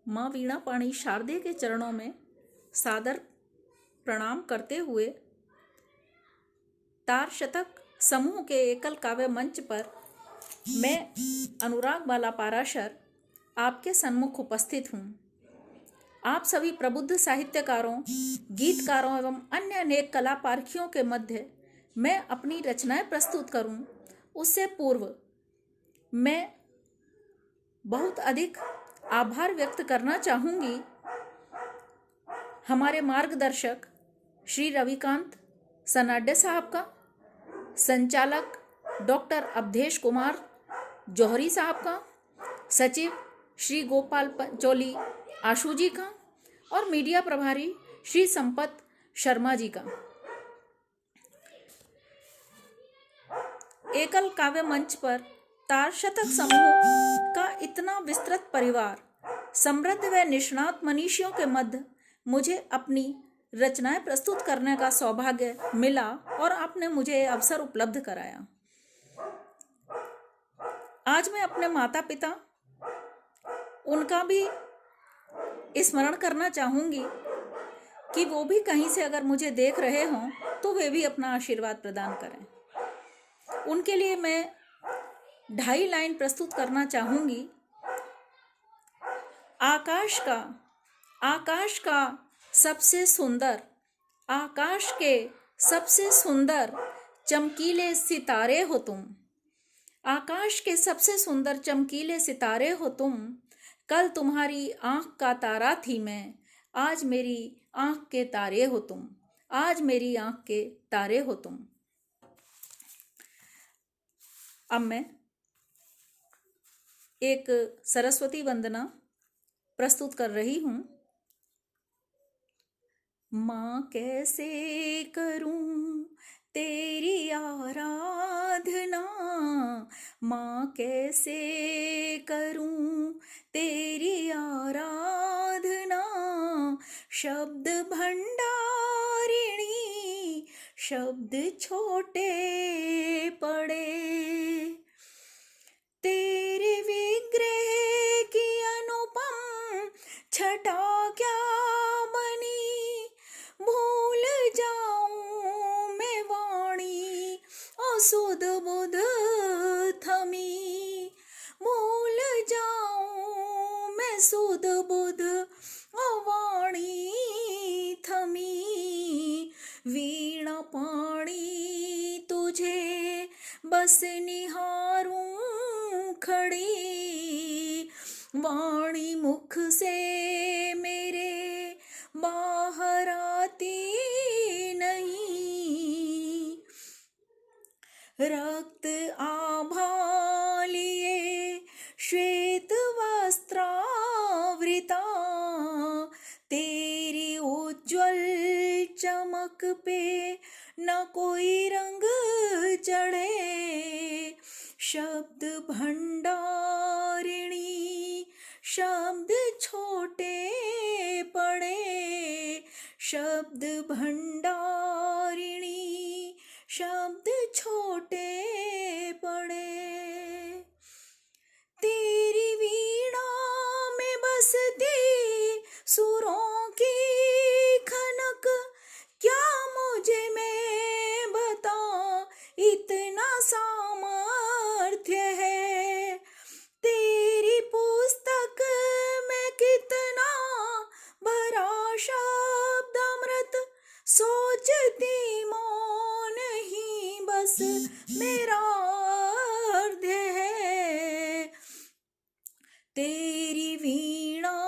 माँ वीणा पाणी शारदे के चरणों में सादर प्रणाम करते हुए तार शतक समूह के एकल काव्य मंच पर मैं अनुराग बाला पाराशर आपके सन्मुख उपस्थित हूँ। आप सभी प्रबुद्ध साहित्यकारों, गीतकारों एवं अन्य अनेक कला पारखियों के मध्य मैं अपनी रचनाएं प्रस्तुत करूं, उससे पूर्व मैं बहुत अधिक आभार व्यक्त करना चाहूँगी हमारे मार्गदर्शक श्री रविकांत सनाड्य साहब का, संचालक डॉक्टर अवधेश कुमार जौहरी साहब का, सचिव श्री गोपाल पंचोली आशु जी का और मीडिया प्रभारी श्री संपत शर्मा जी का। एकल काव्य मंच पर तार शतक समूह का इतना विस्तृत परिवार, समृद्ध व निष्णात मनीषियों के मध्य मुझे अपनी रचनाएं प्रस्तुत करने का सौभाग्य मिला और आपने मुझे अवसर उपलब्ध कराया। आज मैं अपने माता पिता उनका भी स्मरण करना चाहूँगी कि वो भी कहीं से अगर मुझे देख रहे हों तो वे भी अपना आशीर्वाद प्रदान करें। उनके लिए मैं 2.5 लाइन प्रस्तुत करना चाहूँगी। आकाश का सबसे सुंदर, आकाश के सबसे सुंदर चमकीले सितारे हो तुम। आकाश के सबसे सुंदर चमकीले सितारे हो तुम। कल तुम्हारी आँख का तारा थी मैं, आज मेरी आँख के तारे हो तुम। आज मेरी आँख के तारे हो तुम। अब मैं एक सरस्वती वंदना प्रस्तुत कर रही हूँ। माँ कैसे करूँ तेरी आराधना, माँ कैसे करूँ तेरी आराधना। शब्द भंडारिणी शब्द छोटे पड़े, तेरे विग्रह की अनुपम छटा क्या बनी। भूल जाऊं मैं वाणी असुध बुध थमी। भूल जाऊं मैं सुध बुध वाणी थमी। वीणा पाणी तुझे बस निहारूं खड़ी। वाणी मुख से मेरे बाहर आती नहीं। रक्त आभा लिए श्वेत वस्त्रावृता, तेरी उज्ज्वल चमक पे न कोई रंग चढ़े। शब्द भंडारिणी शब्द छोटे पड़े। शब्द भंडारिणी शब्द छोटे पड़े। तेरी वीणा में बसती सुरों की खनक, क्या मुझे मैं बता इतना सामर्थ्य है। तेरी पुस्तक में कितना भरा शब्द अमृत, सोचती मौन ही बस मेरा हृदय है। तेरी वीणा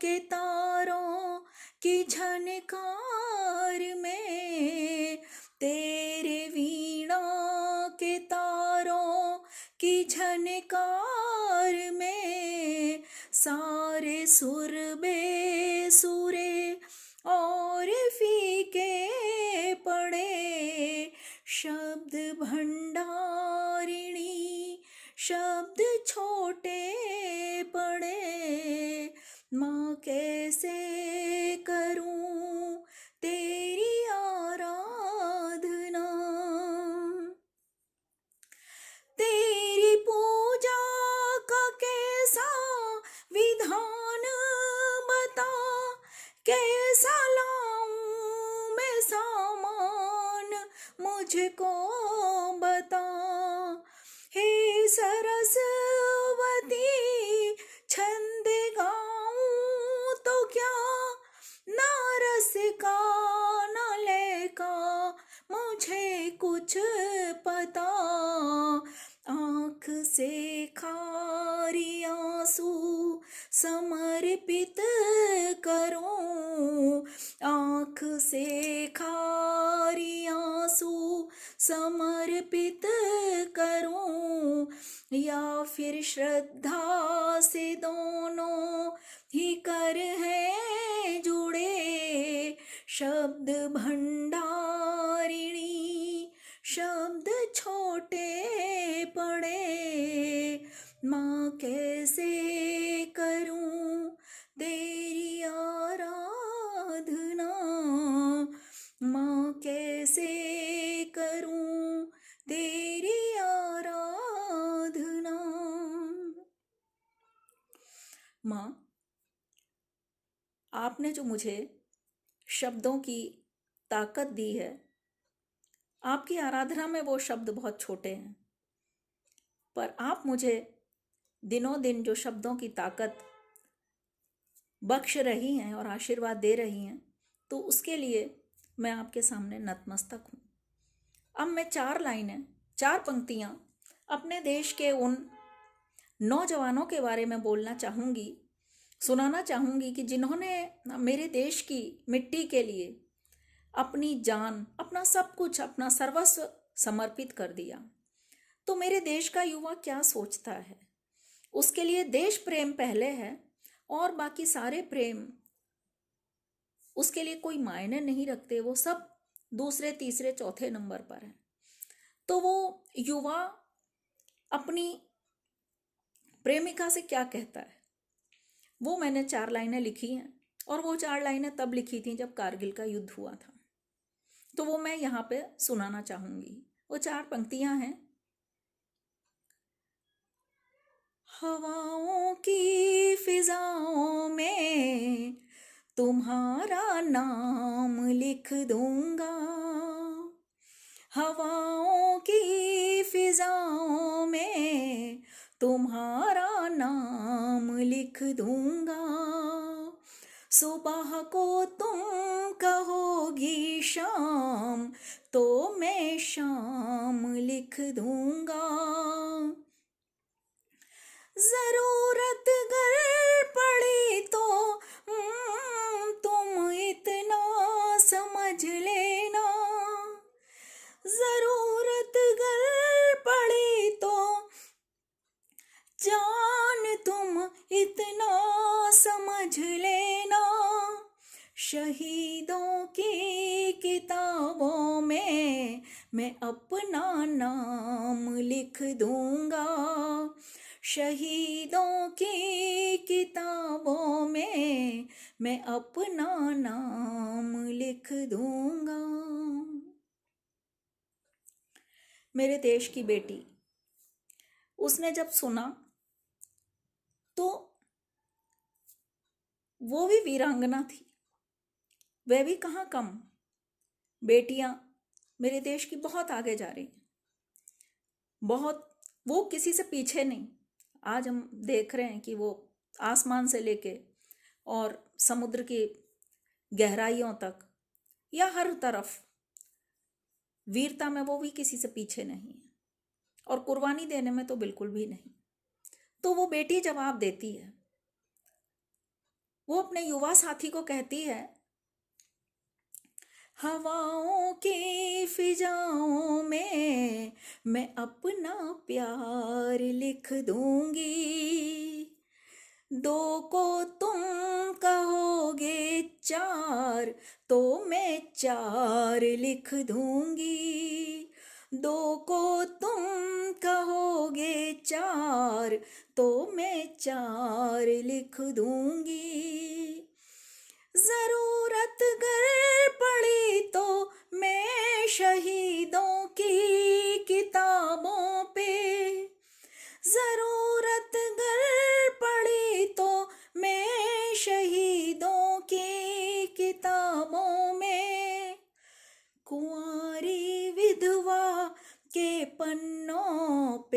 के तारों की झनकार में, तेरे वीणा के तारों की झनकार में, सारे सुर बेसुरे और फीके पड़े। शब्द भंडारिणी शब्द छोटे पड़े। माँ कैसे करूं तेरी आराधना। तेरी पूजा का कैसा विधान मुझको बता। हे सरस्वती छंद गाऊं तो क्या, ना रस का ना लय का मुझे कुछ पता। आँख से खारी आंसू समर्पित करूं, आँख से खारी आंसू समर्पित करूं, या फिर श्रद्धा से दोनों ही कर हैं जुड़े। शब्द भंडारिणी शब्द छोटे पड़े, माँ कैसे करूं तेरी आराधना, माँ कैसे करूं तेरी आराधना। माँ, आपने जो मुझे शब्दों की ताकत दी है, आपकी आराधना में वो शब्द बहुत छोटे हैं, पर आप मुझे दिनों दिन जो शब्दों की ताकत बख्श रही हैं और आशीर्वाद दे रही हैं, तो उसके लिए मैं आपके सामने नतमस्तक हूँ। अब मैं 4 लाइनें, 4 पंक्तियाँ अपने देश के उन नौजवानों के बारे में बोलना चाहूँगी, सुनाना चाहूँगी कि जिन्होंने मेरे देश की मिट्टी के लिए अपनी जान, अपना सब कुछ, अपना सर्वस्व समर्पित कर दिया। तो मेरे देश का युवा क्या सोचता है? उसके लिए देश प्रेम पहले है और बाकी सारे प्रेम उसके लिए कोई मायने नहीं रखते, वो सब दूसरे तीसरे चौथे नंबर पर है। तो वो युवा अपनी प्रेमिका से क्या कहता है, वो मैंने 4 लाइनें लिखी हैं, और वो 4 लाइनें तब लिखी थी जब कारगिल का युद्ध हुआ था। तो वो मैं यहाँ पे सुनाना चाहूँगी। वो 4 पंक्तियाँ हैं। हवाओं की फिजाओं में तुम्हारा नाम लिख दूंगा, हवाओं की फिजाओं में तुम्हारा नाम लिख दूंगा। सुबह को तुम कहोगी शाम, तो मैं शाम लिख दूंगा। जरूरत गर पड़ी तो तुम इतना समझ लेना, जरूरत गर पड़ी तो जान तुम इतना समझ लेना। शहीदों की किताबों में मैं अपना नाम लिख दूंगा, शहीदों की किताबों में मैं अपना नाम लिख दूंगा। मेरे देश की बेटी, उसने जब सुना तो वो भी वीरांगना थी, वह भी कहाँ कम। बेटियां मेरे देश की बहुत आगे जा रही, बहुत, वो किसी से पीछे नहीं। आज हम देख रहे हैं कि वो आसमान से लेके और समुद्र की गहराइयों तक या हर तरफ वीरता में वो भी किसी से पीछे नहीं है, और कुर्बानी देने में तो बिल्कुल भी नहीं। तो वो बेटी जवाब देती है, वो अपने युवा साथी को कहती है, हवाओं की फिजाओं में मैं अपना प्यार लिख दूंगी। 2 को तुम कहोगे 4, तो मैं 4 लिख दूंगी। 2 को तुम कहोगे 4, तो मैं 4 लिख दूंगी। जरूरत गर पड़ी तो मैं शहीदों की किताबों पे, जरूरत गर पड़ी तो मैं शहीदों की किताबों में कुंवारी विधवा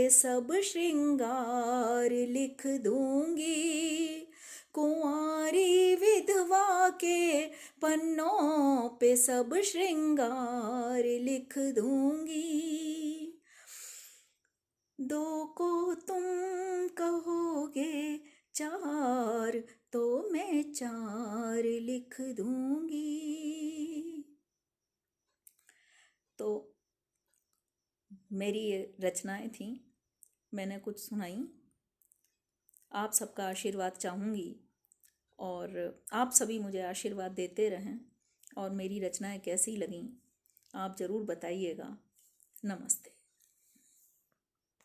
पे सब श्रृंगार लिख दूंगी, कुंवारी विधवा के पन्नों पे सब श्रृंगार लिख दूंगी। दो को तुम कहोगे चार, तो मैं चार लिख दूंगी। तो मेरी ये रचनाएं थीं, मैंने कुछ सुनाई। आप सबका आशीर्वाद चाहूँगी और आप सभी मुझे आशीर्वाद देते रहें, और मेरी रचनाएं कैसी लगीं आप ज़रूर बताइएगा। नमस्ते।